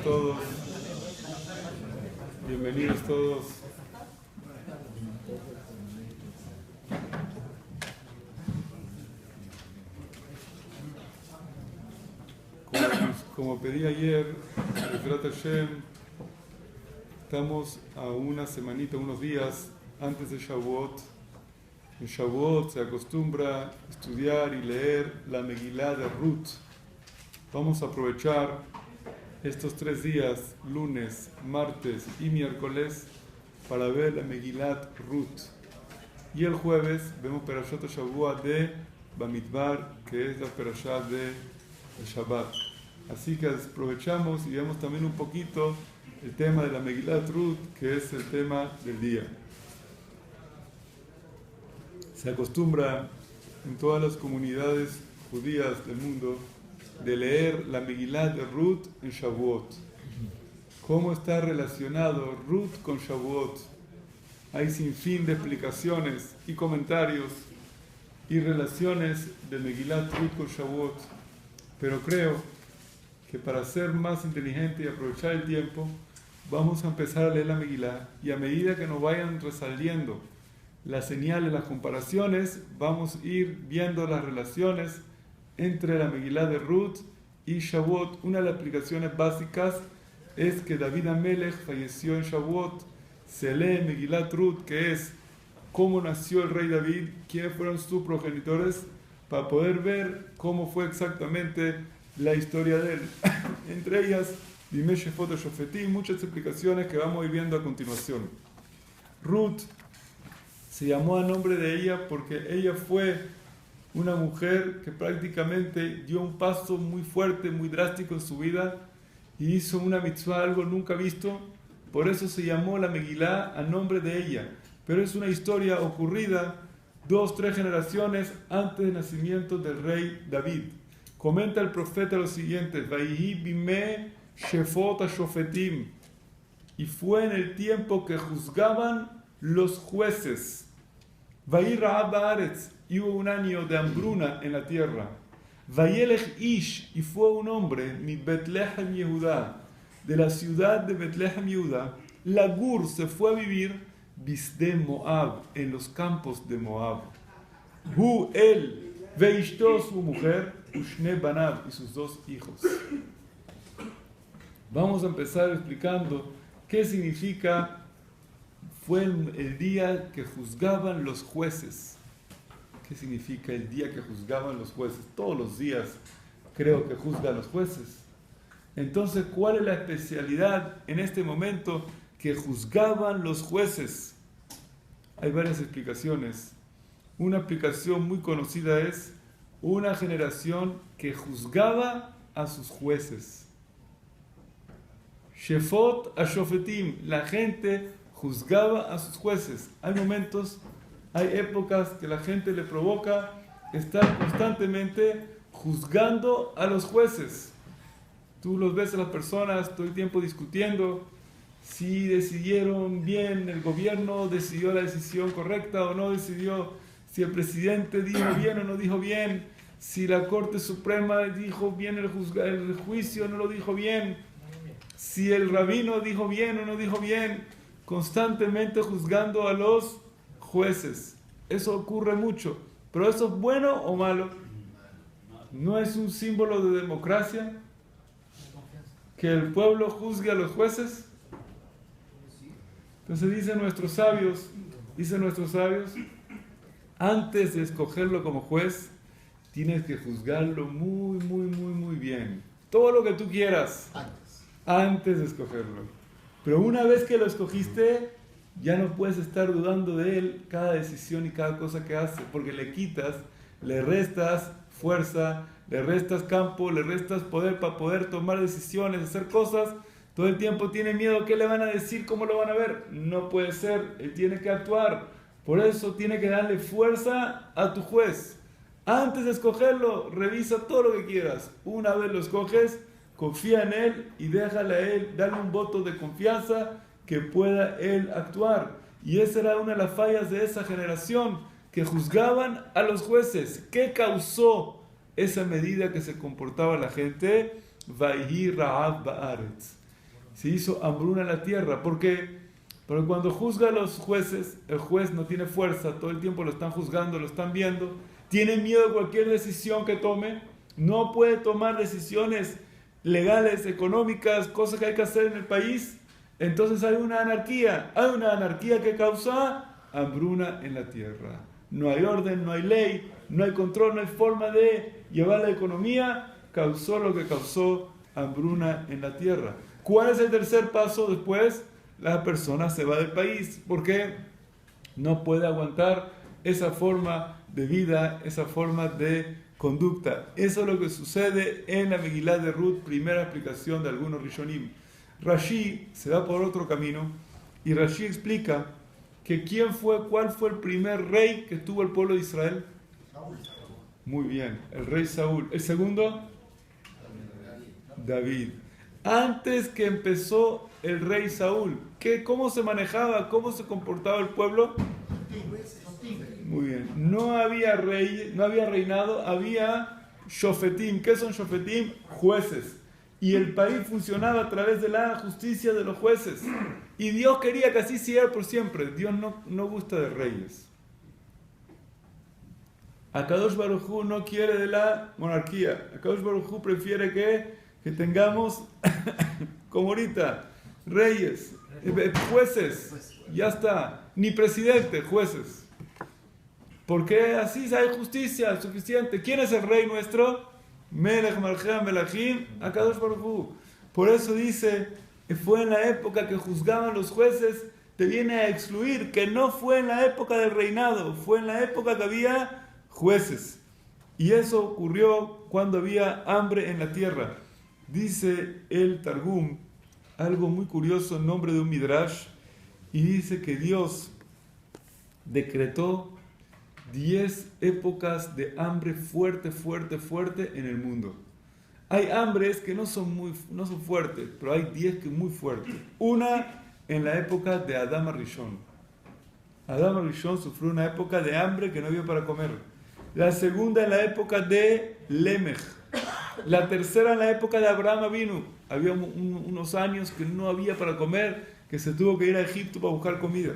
todos. Bienvenidos todos. Como pedí ayer, Bezrat Hashem, estamos a una semanita, unos días antes de Shavuot. En Shavuot se acostumbra estudiar y leer la Megilá de Ruth. Vamos a aprovechar estos 3 días, lunes, martes y miércoles, para ver la Megilat Ruth. Y el jueves vemos Perashat Shavua de Bamidbar, que es la Perashá de Shabbat. Así que aprovechamos y vemos también un poquito el tema de la Megilat Ruth, que es el tema del día. Se acostumbra en todas las comunidades judías del mundo de leer la Megilat de Ruth en Shavuot. ¿Cómo está relacionado Ruth con Shavuot? Hay sin fin de explicaciones y comentarios y relaciones de Megilat Ruth con Shavuot. Pero creo que para ser más inteligente y aprovechar el tiempo, vamos a empezar a leer la Megilá, y a medida que nos vayan resaliendo las señales, las comparaciones, vamos a ir viendo las relaciones entre la Megilá de Ruth y Shavuot. Una de las aplicaciones básicas es que David Amelech falleció en Shavuot. Se lee Megilat Ruth, que es cómo nació el rey David, quiénes fueron sus progenitores, para poder ver cómo fue exactamente la historia de él. Entre ellas, Bimei Shefot HaShofetim, muchas explicaciones que vamos a ir viendo a continuación. Ruth se llamó a nombre de ella porque ella fue una mujer que prácticamente dio un paso muy fuerte, muy drástico en su vida y hizo una mitzvah, algo nunca visto. Por eso se llamó la Megilá a nombre de ella. Pero es una historia ocurrida 2-3 generaciones antes del nacimiento del rey David. Comenta el profeta lo siguiente: Vayhi bimei shefot hashofetim. Y fue en el tiempo que juzgaban los jueces. Vayhi ra'ab ba'aretz. Y hubo un año de hambruna en la tierra. Vayelech ish. Y fue un hombre, mi Betlehem Yehudá, de la ciudad de Betlehem Yehudá. Lagur se fue a vivir Bisde Moab, en los campos de Moab. Hu él, veishto su mujer, ushne banav, y sus 2 hijos. Vamos a empezar explicando qué significa fue el día que juzgaban los jueces. ¿Qué significa el día que juzgaban los jueces? Todos los días creo que juzgan los jueces. Entonces, ¿cuál es la especialidad en este momento que juzgaban los jueces? Hay varias explicaciones. Una explicación muy conocida es una generación que juzgaba a sus jueces. Shefot HaShofetim, la gente juzgaba a sus jueces. Hay momentos, hay épocas que la gente le provoca estar constantemente juzgando a los jueces. Tú los ves a las personas todo el tiempo discutiendo si decidieron bien, el gobierno decidió la decisión correcta o no decidió, si el presidente dijo bien o no dijo bien, si la Corte Suprema dijo bien el juicio o no lo dijo bien, si el rabino dijo bien o no dijo bien, constantemente juzgando a los jueces. Eso ocurre mucho, pero ¿eso es bueno o malo? ¿No es un símbolo de democracia que el pueblo juzgue a los jueces? Entonces dicen nuestros sabios, antes de escogerlo como juez, tienes que juzgarlo muy bien. Todo lo que tú quieras, antes de escogerlo. Pero una vez que lo escogiste, ya no puedes estar dudando de él cada decisión y cada cosa que hace, porque le quitas, le restas fuerza, le restas campo, le restas poder para poder tomar decisiones, hacer cosas. Todo el tiempo tiene miedo, ¿qué le van a decir? ¿Cómo lo van a ver? No puede ser, él tiene que actuar. Por eso tiene que darle fuerza a tu juez. Antes de escogerlo, revisa todo lo que quieras. Una vez lo escoges, confía en él y déjale a él, dale un voto de confianza que pueda él actuar. Y esa era una de las fallas de esa generación, que juzgaban a los jueces. ¿Qué causó esa medida que se comportaba la gente? Vayhi ra'ab ba'aretz. se hizo hambruna en la tierra. ¿Por qué? Porque cuando juzga a los jueces, el juez no tiene fuerza, todo el tiempo lo están juzgando, lo están viendo, tiene miedo de cualquier decisión que tome, no puede tomar decisiones legales, económicas, cosas que hay que hacer en el país. Entonces hay una anarquía que causa hambruna en la tierra. No hay orden, no hay ley, no hay control, no hay forma de llevar la economía. Causó lo que causó hambruna en la tierra. ¿Cuál es el tercer paso después? La persona se va del país porque no puede aguantar esa forma de vida, esa forma de conducta. Eso es lo que sucede en la Megilá de Ruth, primera explicación de algunos Rishonim. Rashi se va por otro camino y Rashi explica que cuál fue el primer rey que tuvo el pueblo de Israel. Muy bien, el rey Saúl. El segundo, David. Antes que empezó el rey Saúl, ¿cómo se manejaba, cómo se comportaba el pueblo? Muy bien, no había rey, no había reinado, había shofetim. ¿Qué son shofetim? Jueces. Y el país funcionaba a través de la justicia de los jueces. Y Dios quería que así siguiera por siempre. Dios no gusta de reyes. Akadosh Baruj Hu no quiere de la monarquía. Akadosh Baruj Hu prefiere que tengamos, como ahorita, reyes, jueces. Ya está. Ni presidente, jueces. Porque así hay justicia suficiente. ¿Quién es el rey nuestro? Melech Malchei Melachim, Akadosh Baruj Hu. Por eso dice, fue en la época que juzgaban los jueces, te viene a excluir que no fue en la época del reinado, fue en la época que había jueces. Y eso ocurrió cuando había hambre en la tierra. Dice el Targum algo muy curioso en nombre de un Midrash, y dice que Dios decretó 10 épocas de hambre fuerte en el mundo. Hay hambres que no son fuertes, pero hay 10 que son muy fuertes. Una en la época de Adam Rishon. Adam Rishon sufrió una época de hambre que no había para comer. La segunda en la época de Lemech. La tercera en la época de Abraham Avinu. Había unos años que no había para comer, que se tuvo que ir a Egipto para buscar comida.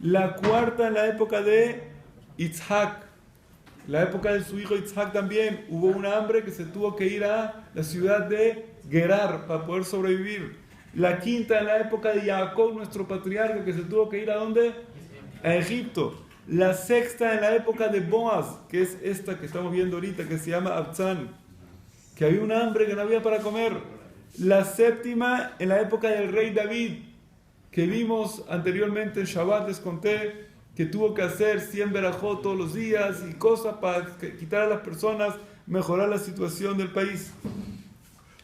La cuarta en la época de Yitzhak, la época de su hijo Yitzhak también, hubo una hambre que se tuvo que ir a la ciudad de Gerar para poder sobrevivir. La quinta en la época de Jacob, nuestro patriarca, que se tuvo que ir ¿a dónde? A Egipto. La sexta en la época de Boaz, que es esta que estamos viendo ahorita, que se llama Abzán, que había una hambre que no había para comer. La séptima en la época del rey David, que vimos anteriormente en Shabbat, les conté que tuvo que hacer 100 verajot todos los días y cosas para quitar a las personas, mejorar la situación del país.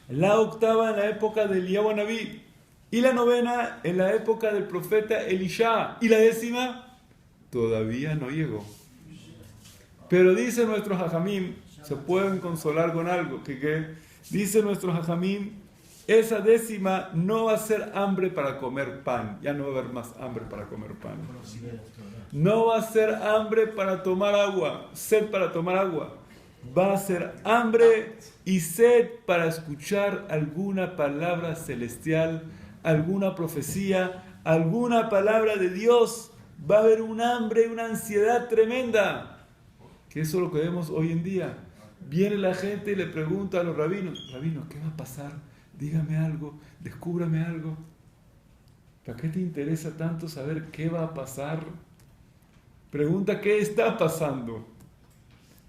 La octava en la época de Eliyahu Naví. Y la novena en la época del profeta Elisha. Y la décima todavía no llegó. Pero dice nuestro Jajamim, se pueden consolar con algo, que dice nuestro Jajamim, esa décima no va a ser hambre para comer pan. Ya no va a haber más hambre para comer pan. No va a ser hambre para tomar agua, sed para tomar agua. Va a ser hambre y sed para escuchar alguna palabra celestial, alguna profecía, alguna palabra de Dios. Va a haber un hambre, una ansiedad tremenda. Que eso es lo que vemos hoy en día. Viene la gente y le pregunta a los rabinos, rabino, ¿qué va a pasar? Dígame algo, descúbrame algo. ¿Para qué te interesa tanto saber qué va a pasar? Pregunta qué está pasando.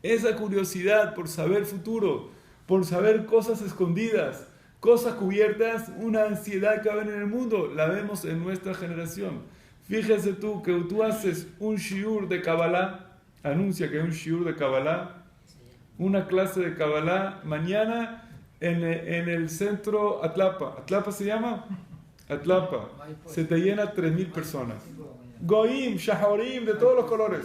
Esa curiosidad por saber el futuro, por saber cosas escondidas, cosas cubiertas, una ansiedad que va a haber en el mundo, la vemos en nuestra generación. Fíjese tú que tú haces un shiur de Kabbalah, anuncia que hay un shiur de Kabbalah, una clase de Kabbalah mañana en el centro Atlapa. ¿Atlapa se llama? Atlapa. Se te llena 3.000 personas. Goim, Shahorim, de todos los colores.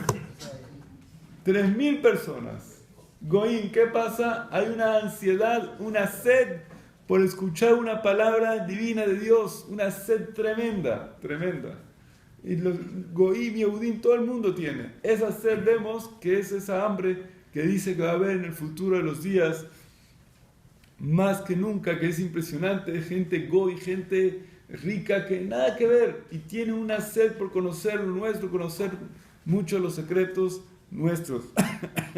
3.000 personas. Goim, ¿qué pasa? Hay una ansiedad, una sed por escuchar una palabra divina de Dios. Una sed tremenda, tremenda. Y los Goim y Yehudim, todo el mundo tiene. Esa sed vemos que es esa hambre que dice que va a haber en el futuro de los días más que nunca, que es impresionante, gente goy, gente rica que nada que ver y tiene una sed por conocer lo nuestro, conocer mucho los secretos nuestros.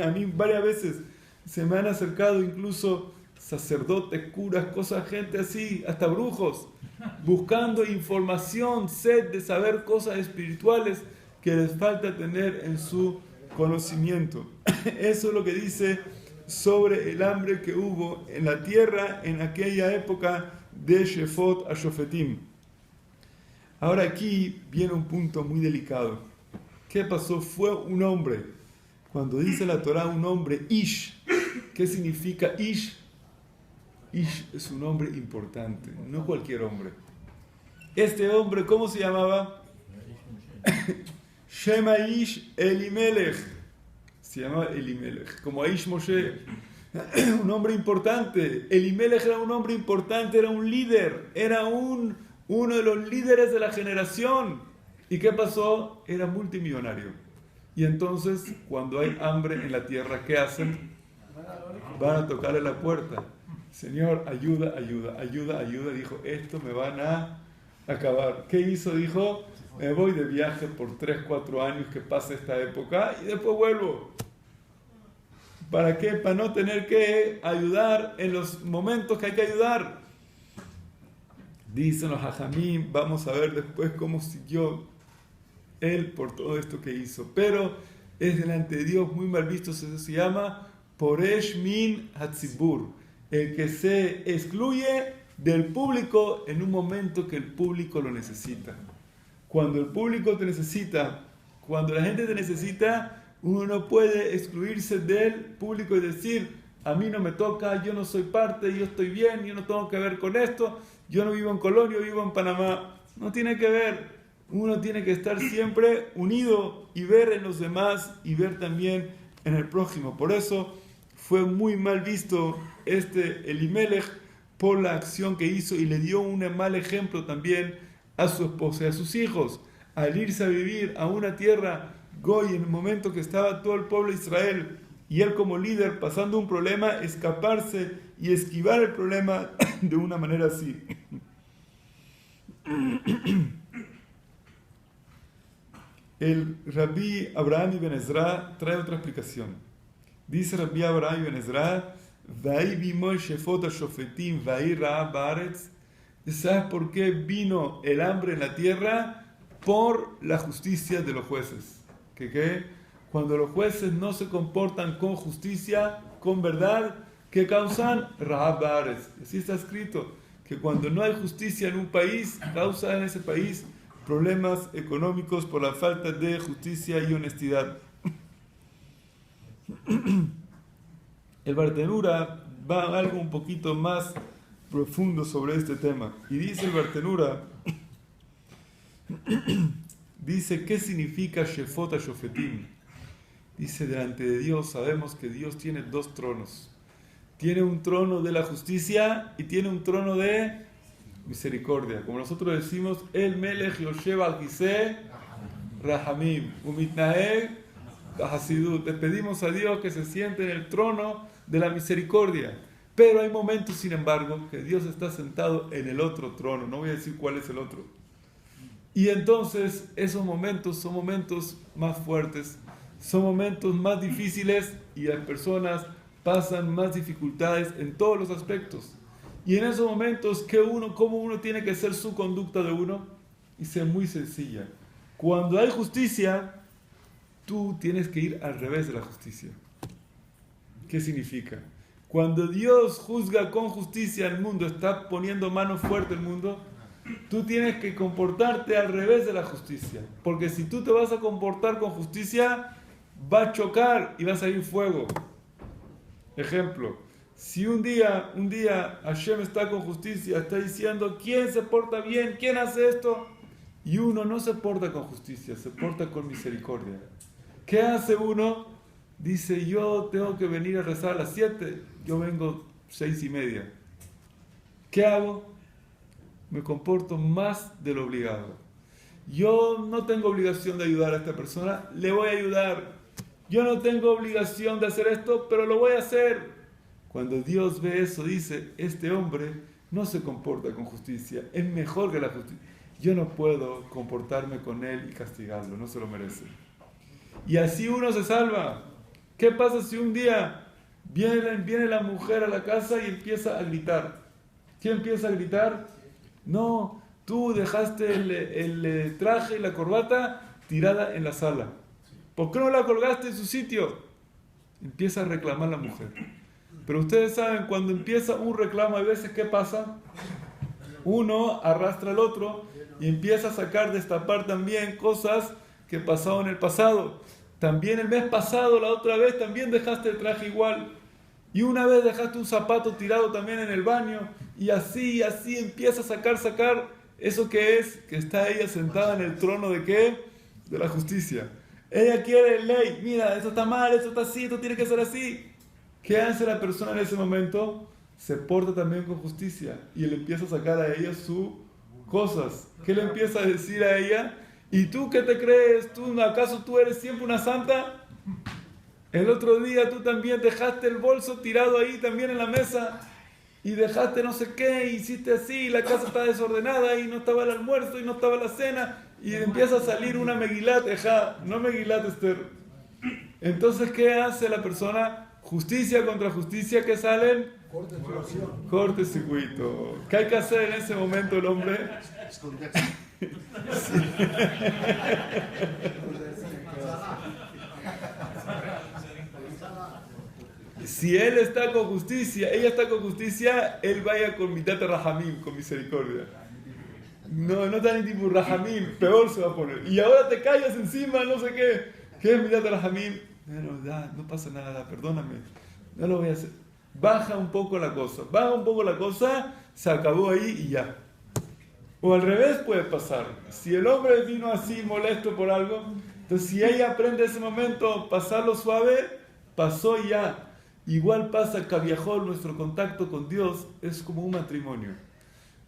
A mí varias veces se me han acercado incluso sacerdotes, curas, cosas, gente así, hasta brujos, buscando información, sed de saber cosas espirituales que les falta tener en su conocimiento. Eso es lo que dice sobre el hambre que hubo en la tierra en aquella época de Shefot a Shofetim. Ahora aquí viene un punto muy delicado. ¿Qué pasó? Fue un hombre. Cuando dice la Torá un hombre, Ish, ¿qué significa Ish? Ish es un hombre importante, no cualquier hombre. Este hombre, ¿cómo se llamaba? Shema Ish Elimelech. Se llamaba Elimelech, como Aish Moshe. Un hombre importante. Elimelech era un hombre importante, era un líder, era uno de los líderes de la generación. ¿Y qué pasó? Era multimillonario. Y entonces, cuando hay hambre en la tierra, ¿qué hacen? Van a tocarle la puerta. Señor, ayuda, ayuda, ayuda, ayuda. Dijo, esto me van a acabar. ¿Qué hizo? Dijo, me voy de viaje por 3, 4 años que pase esta época y después vuelvo. ¿Para qué? Para no tener que ayudar en los momentos que hay que ayudar. Dicen los hajamim, vamos a ver después cómo siguió él por todo esto que hizo. Pero es delante de Dios muy mal visto, eso se llama Poresh Min Hatzibur, el que se excluye del público en un momento que el público lo necesita. Cuando el público te necesita, cuando la gente te necesita, uno no puede excluirse del público y decir, a mí no me toca, yo no soy parte, yo estoy bien, yo no tengo que ver con esto, yo no vivo en Colonia, yo vivo en Panamá. No tiene que ver. Uno tiene que estar siempre unido y ver en los demás y ver también en el prójimo. Por eso fue muy mal visto Elimelech por la acción que hizo y le dio un mal ejemplo también a su esposa y a sus hijos. Al irse a vivir a una tierra goy en el momento que estaba todo el pueblo de Israel y él como líder pasando un problema, escaparse y esquivar el problema de una manera así. El Rabbi Abraham Ibn Ezra trae otra explicación. Dice Rabbi Abraham Ibn Ezra, ¿sabes por qué vino el hambre en la tierra? Por la justicia de los jueces. ¿Qué? Cuando los jueces no se comportan con justicia, con verdad, ¿qué causan? Rahab Baaretz. Así está escrito, que cuando no hay justicia en un país, causa en ese país problemas económicos por la falta de justicia y honestidad. El Bartenura va a algo un poquito más profundo sobre este tema. Y dice el Bartenura, dice, ¿qué significa Shefot HaShofetim? Dice, delante de Dios sabemos que Dios tiene 2 tronos. Tiene un trono de la justicia y tiene un trono de misericordia. Como nosotros decimos, el Melech Yoshev al Kiseh Rahamim Umitnaeg Hasidut. Le pedimos a Dios que se siente en el trono de la misericordia. Pero hay momentos, sin embargo, que Dios está sentado en el otro trono. No voy a decir cuál es el otro. Y entonces esos momentos son momentos más fuertes, son momentos más difíciles y las personas pasan más dificultades en todos los aspectos. Y en esos momentos, ¿cómo uno tiene que ser su conducta de uno? Y ser muy sencilla. Cuando hay justicia, tú tienes que ir al revés de la justicia. ¿Qué significa? Cuando Dios juzga con justicia el mundo, está poniendo mano fuerte el mundo, tú tienes que comportarte al revés de la justicia. Porque si tú te vas a comportar con justicia, va a chocar y va a salir fuego. Ejemplo, si un día Hashem está con justicia, está diciendo quién se porta bien, quién hace esto, y uno no se porta con justicia, se porta con misericordia. ¿Qué hace uno? Dice, yo tengo que venir a rezar a las 7, yo vengo 6:30. ¿Qué hago? Me comporto más de lo obligado. Yo no tengo obligación de ayudar a esta persona, le voy a ayudar. Yo no tengo obligación de hacer esto, pero lo voy a hacer. Cuando Dios ve eso, dice, este hombre no se comporta con justicia, es mejor que la justicia. Yo no puedo comportarme con él y castigarlo, no se lo merece. Y así uno se salva. ¿Qué pasa si un día viene la mujer a la casa y empieza a gritar? ¿Quién empieza a gritar? No, tú dejaste el traje y la corbata tirada en la sala. ¿Por qué no la colgaste en su sitio? Empieza a reclamar la mujer. Pero ustedes saben, cuando empieza un reclamo, a veces, ¿qué pasa? Uno arrastra al otro y empieza a sacar, destapar también cosas que pasaron en el pasado. También el mes pasado, la otra vez, también dejaste el traje igual. Y una vez dejaste un zapato tirado también en el baño. Y así empieza a sacar. ¿Eso qué es? Que está ella sentada en el trono ¿de qué? De la justicia. Ella quiere ley. Mira, eso está mal, eso está así, esto tiene que ser así. ¿Qué hace la persona en ese momento? Se porta también con justicia. Y le empieza a sacar a ella sus cosas. ¿Qué le empieza a decir a ella? ¿Y tú qué te crees? ¿Acaso tú eres siempre una santa? El otro día tú también dejaste el bolso tirado ahí también en la mesa y dejaste no sé qué, y hiciste así, y la casa está desordenada y no estaba el almuerzo y no estaba la cena y empieza a salir una Megilat Ejá, no Megilat Esther. Entonces, ¿qué hace la persona? Justicia contra justicia, ¿qué salen? Corte circuito. ¿Qué hay que hacer en ese momento el hombre? Esconderse. Si él está con justicia, ella está con justicia, él vaya con mitad rahamim, con misericordia. No tan tipo rahamim, peor se va a poner. Y ahora te callas encima, no sé qué. ¿Qué es mitad rahamim? No pasa nada, perdóname. No lo voy a hacer. Baja un poco la cosa, se acabó ahí y ya. O al revés puede pasar. Si el hombre vino así molesto por algo, entonces si ella aprende ese momento, pasarlo suave, pasó y ya. Igual pasa Cabiajol, nuestro contacto con Dios es como un matrimonio.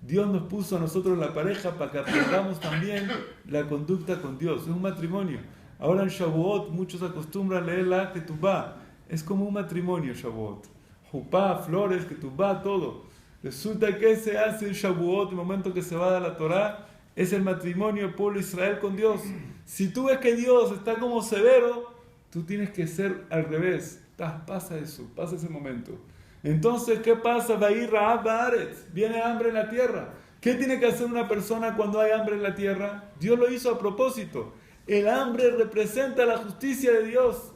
Dios nos puso a nosotros la pareja para que aprendamos también la conducta con Dios. Es un matrimonio. Ahora en Shavuot muchos acostumbran a leer la Ketubá. Es como un matrimonio Shavuot. Jupá, flores, Ketubá, todo. Resulta que se hace en Shavuot, el momento que se va a dar la Torá, es el matrimonio del pueblo de Israel con Dios. Si tú ves que Dios está como severo, tú tienes que ser al revés. Pasa eso, pasa ese momento. Entonces, ¿qué pasa? Viene hambre en la tierra. ¿Qué tiene que hacer una persona cuando hay hambre en la tierra? Dios lo hizo a propósito. El hambre representa la justicia de Dios.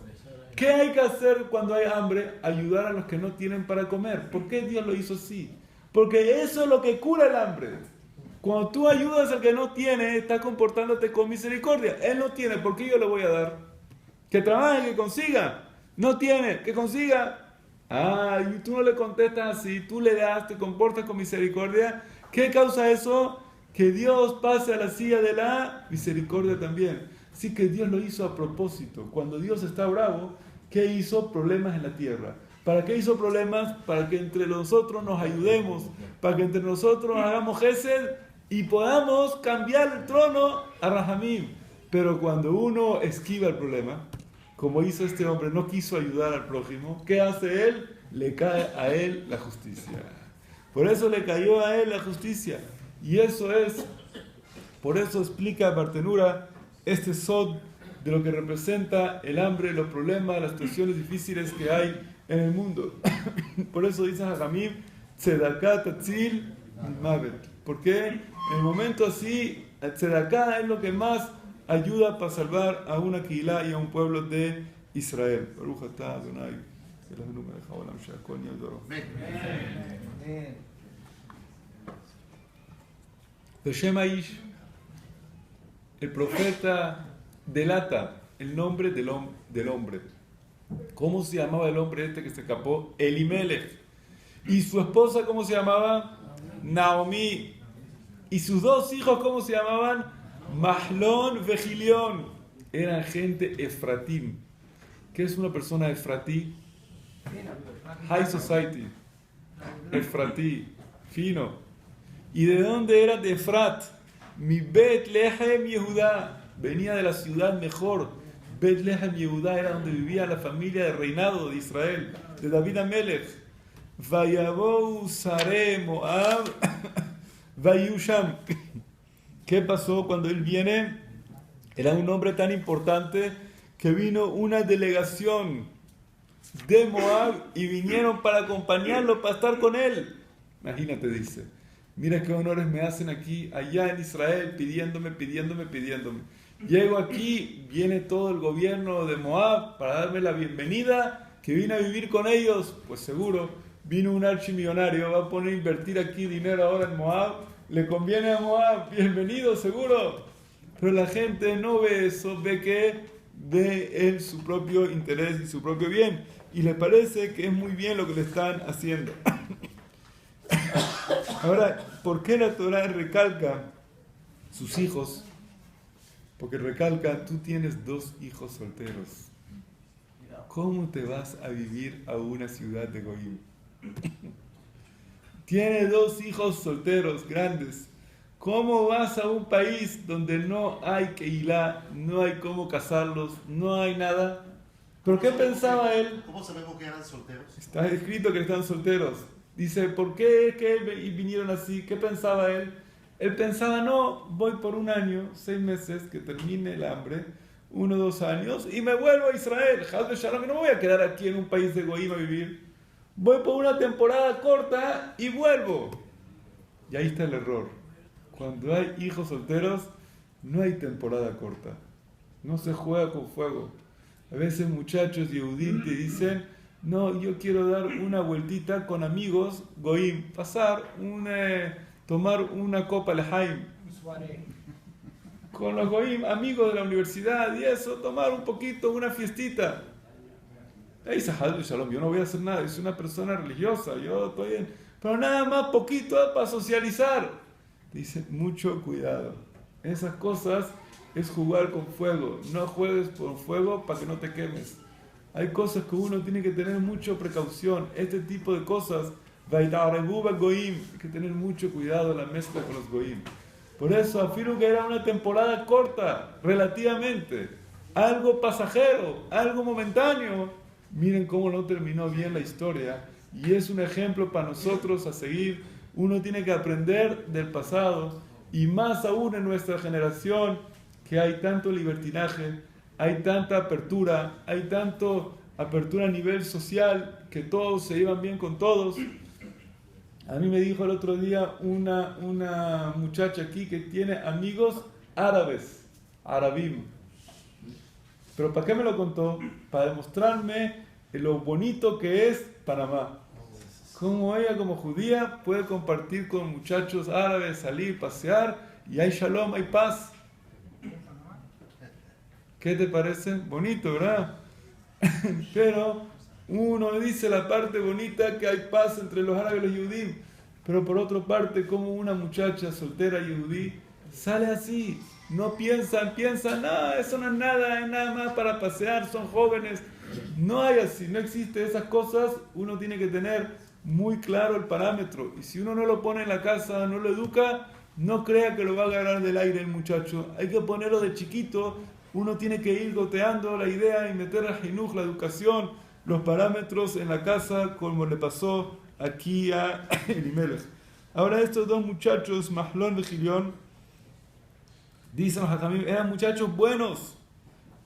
¿Qué hay que hacer cuando hay hambre? Ayudar a los que no tienen para comer. ¿Por qué Dios lo hizo así? Porque eso es lo que cura el hambre. Cuando tú ayudas al que no tiene, estás comportándote con misericordia. Él no tiene, ¿por qué yo le voy a dar? Que trabaje, que consiga. No tiene, que consiga. Y tú no le contestas así, tú le das, te comportas con misericordia. ¿Qué causa eso? Que Dios pase a la silla de la misericordia también. Así que Dios lo hizo a propósito. Cuando Dios está bravo, ¿qué hizo? Problemas en la tierra. ¿Para qué hizo problemas? Para que entre nosotros nos ayudemos, para que entre nosotros hagamos gesed y podamos cambiar el trono a Rahamim. Pero cuando uno esquiva el problema, como hizo este hombre, no quiso ayudar al prójimo, ¿qué hace él? Le cae a él la justicia. Por eso le cayó a él la justicia. Y por eso explica Bartenura este sod de lo que representa el hambre, los problemas, las situaciones difíciles que hay en el mundo. Por eso dice Jajamim, Tzedaká tatzil mavet. Porque en el momento así, Tzedaká es lo que más ayuda para salvar a una Kihilá y a un pueblo de Israel. Baruch atah Adonai, Eloheinu melech haolam she'akol nהיה בדברו. Beshem Aish, el profeta delata el nombre del hombre. ¿Cómo se llamaba el hombre este que se escapó? Elimelech. ¿Y su esposa cómo se llamaba? Naomi. ¿Y sus dos hijos cómo se llamaban? Mahlón Vegilión. Eran gente efratim. ¿Qué es una persona efratí? High society. Efratí. Fino. ¿Y de dónde era? De Efrat. Mi Bet Lehem Yehudá. Venía de la ciudad mejor. Bet Lehem Yehudá era donde vivía la familia de reinado de Israel, de David Amelech. Vayabou Sare Moab Vayusham. ¿Qué pasó cuando él viene? Era un hombre tan importante que vino una delegación de Moab y vinieron para acompañarlo, para estar con él. Imagínate, dice, mira qué honores me hacen aquí, allá en Israel, pidiéndome. Llego aquí, viene todo el gobierno de Moab para darme la bienvenida, que vine a vivir con ellos. Pues seguro, vino un archimillonario, va a poner a invertir aquí dinero ahora en Moab, le conviene a Moab, bienvenido, seguro. Pero la gente no ve eso, ve que de él su propio interés y su propio bien, y le parece que es muy bien lo que le están haciendo. Ahora, ¿por qué la Torah recalca sus hijos? Porque recalca, tú tienes 2 hijos solteros. ¿Cómo te vas a vivir a una ciudad de Goyim? Tiene 2 hijos solteros grandes. ¿Cómo vas a un país donde no hay Keilah, no hay cómo casarlos, no hay nada? ¿Pero qué pensaba él? ¿Cómo sabemos que eran solteros? Está escrito que están solteros. Dice, ¿por qué que vinieron así? ¿Qué pensaba él? Él pensaba, no, voy por 1 año, 6 meses, que termine el hambre, 1 o 2 años, y me vuelvo a Israel. Haz de Shalom, que no me voy a quedar aquí en un país de Goyim a vivir. Voy por una temporada corta y vuelvo. Y ahí está el error. Cuando hay hijos solteros, no hay temporada corta. No se juega con fuego. A veces muchachos Yehudim te dicen, no, yo quiero dar una vueltita con amigos Goim, pasar, tomar una copa Lehaim. Con los Goim, amigos de la universidad y eso, tomar un poquito, una fiestita. Ahí dice, Shalom, yo no voy a hacer nada, yo soy una persona religiosa, yo estoy bien. Pero nada más poquito para socializar. Dice, mucho cuidado. Esas cosas es jugar con fuego. No juegues con fuego para que no te quemes. Hay cosas que uno tiene que tener mucha precaución. Este tipo de cosas, hay que tener mucho cuidado en la mezcla con los goim. Por eso afirmo que era una temporada corta, relativamente. Algo pasajero, algo momentáneo. Miren cómo no terminó bien la historia. Y es un ejemplo para nosotros a seguir. Uno tiene que aprender del pasado. Y más aún en nuestra generación, que hay tanto libertinaje, hay tanta apertura, hay tanto apertura a nivel social, que todos se llevan bien con todos. A mí me dijo el otro día una muchacha aquí que tiene amigos árabes, arabim. ¿Pero para qué me lo contó? Para demostrarme lo bonito que es Panamá. Cómo ella como judía puede compartir con muchachos árabes, salir, pasear, y hay shalom, hay paz. ¿Qué te parece? Bonito, ¿verdad? Pero uno dice la parte bonita que hay paz entre los árabes y los yudí, pero por otra parte, como una muchacha soltera yudí sale así, no piensan, no, eso no es nada más para pasear, son jóvenes. No hay así, no existe esas cosas. Uno tiene que tener muy claro el parámetro, y si uno no lo pone en la casa, no lo educa, no crea que lo va a agarrar del aire el muchacho. Hay que ponerlo de chiquito. Uno tiene que ir goteando la idea y meter al jinuj, la educación, los parámetros en la casa, como le pasó aquí a Elimelech. Ahora estos 2 muchachos, Mahlón y Gilión, dicen los Hajamim, eran muchachos buenos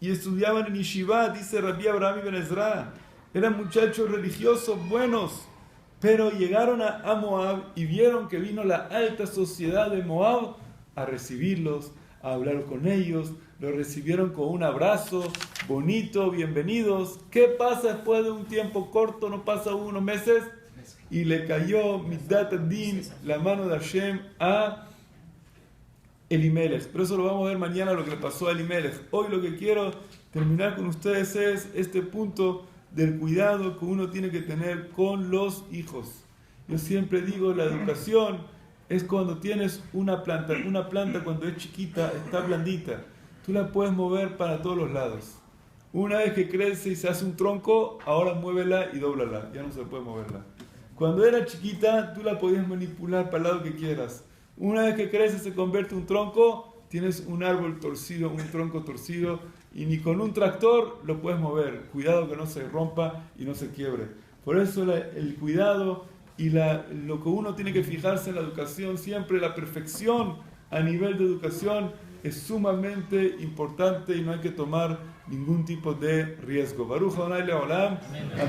y estudiaban en Yeshiva, dice Rabbi Abraham ibn Ezra. Eran muchachos religiosos buenos, pero llegaron a Moab y vieron que vino la alta sociedad de Moab a recibirlos, a hablar con ellos. Lo recibieron con un abrazo bonito, bienvenidos. ¿Qué pasa después de un tiempo corto? No pasa unos meses. Y le cayó Midat Din, la mano de Hashem, a Elimelech. Pero eso lo vamos a ver mañana, lo que le pasó a Elimelech. Hoy lo que quiero terminar con ustedes es este punto del cuidado que uno tiene que tener con los hijos. Yo siempre digo, la educación es cuando tienes una planta cuando es chiquita, está blandita. Tú la puedes mover para todos los lados. Una vez que crece y se hace un tronco, ahora muévela y dóblala. Ya no se puede moverla. Cuando era chiquita, tú la podías manipular para el lado que quieras. Una vez que crece y se convierte en un tronco, tienes un árbol torcido, un tronco torcido, y ni con un tractor lo puedes mover. Cuidado que no se rompa y no se quiebre. Por eso el cuidado y lo que uno tiene que fijarse en la educación, siempre la perfección a nivel de educación es sumamente importante y no hay que tomar ningún tipo de riesgo. Baruch Adonai Leolam. Amén. Amén.